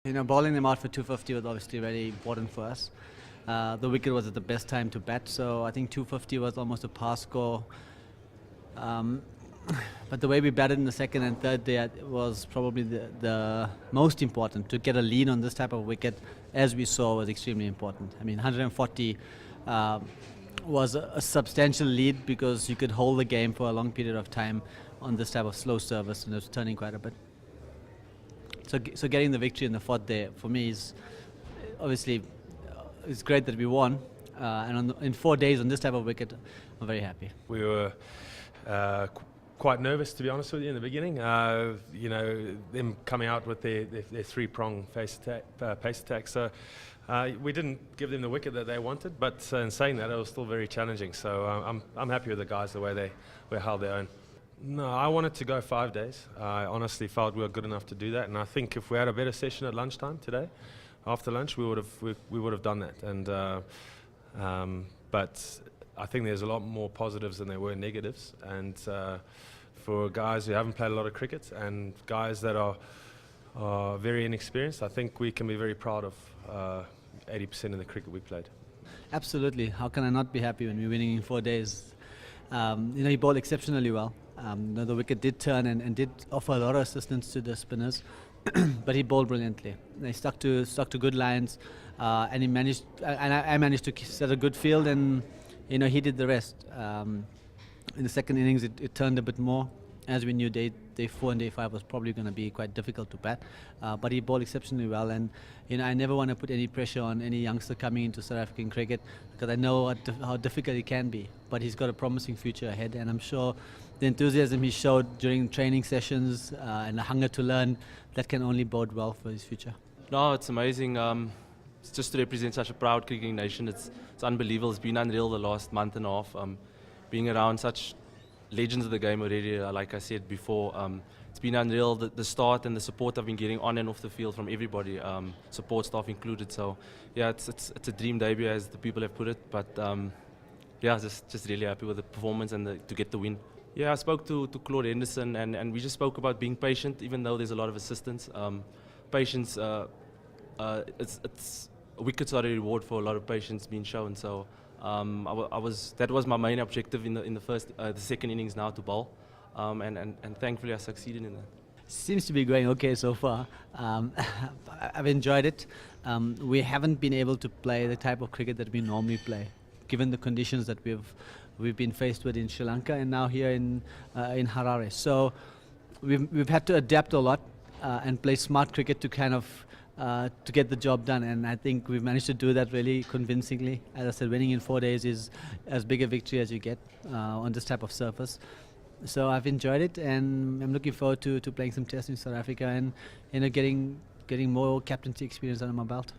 Bowling them out for 250 was obviously very important for us. The wicket was at the best time to bat, so I think 250 was almost a par score. But the way we batted in the second and third day was probably the most important. To get a lead on this type of wicket, as we saw, was extremely important. I mean, 140 was a substantial lead because you could hold the game for a long period of time on this type of slow service, and it was turning quite a bit. So getting the victory in the fourth day for me is obviously it's great that we won, and in 4 days on this type of wicket, I'm very happy. We were quite nervous, to be honest with you, in the beginning. Them coming out with their three-prong pace attack. So we didn't give them the wicket that they wanted, but in saying that, it was still very challenging. So I'm happy with the guys, the way they held their own. No, I wanted to go 5 days. I honestly felt we were good enough to do that, and I think if we had a better session at lunchtime today, after lunch, we would have done that. And but I think there's a lot more positives than there were negatives. And for guys who haven't played a lot of cricket and guys that are very inexperienced, I think we can be very proud of 80% of the cricket we played. Absolutely. How can I not be happy when we're winning in 4 days? He bowled exceptionally well. The wicket did turn and did offer a lot of assistance to the spinners, but he bowled brilliantly. He stuck to good lines, and he managed. And I managed to set a good field, and he did the rest. In the second innings, it turned a bit more, as we knew day 4 and day 5 was probably going to be quite difficult to bat, but he bowled exceptionally well. And I never want to put any pressure on any youngster coming into South African cricket, because I know how difficult it can be. But he's got a promising future ahead, and I'm sure the enthusiasm he showed during training sessions and the hunger to learn, that can only bode well for his future. No, it's amazing. It's just to represent such a proud cricketing nation. It's unbelievable. It's been unreal the last month and a half. Being around such legends of the game already, like I said before, it's been unreal. The start and the support I've been getting on and off the field from everybody, support staff included. So yeah, it's a dream debut, as the people have put it. But yeah, just really happy with the performance and to get the win. Yeah, I spoke to Claude Henderson, and we just spoke about being patient, even though there's a lot of assistance. Patience, it's wickets are a reward for a lot of patience being shown. So that was my main objective in the second innings now, to bowl, and thankfully I succeeded in that. Seems to be going okay so far. I've enjoyed it. We haven't been able to play the type of cricket that we normally play, given the conditions that we've been faced with in Sri Lanka and now here in Harare. So we've had to adapt a lot and play smart cricket to kind of to get the job done, and I think we've managed to do that really convincingly. As I said, winning in 4 days is as big a victory as you get on this type of surface. So I've enjoyed it, and I'm looking forward to playing some tests in South Africa and getting more captaincy experience under my belt.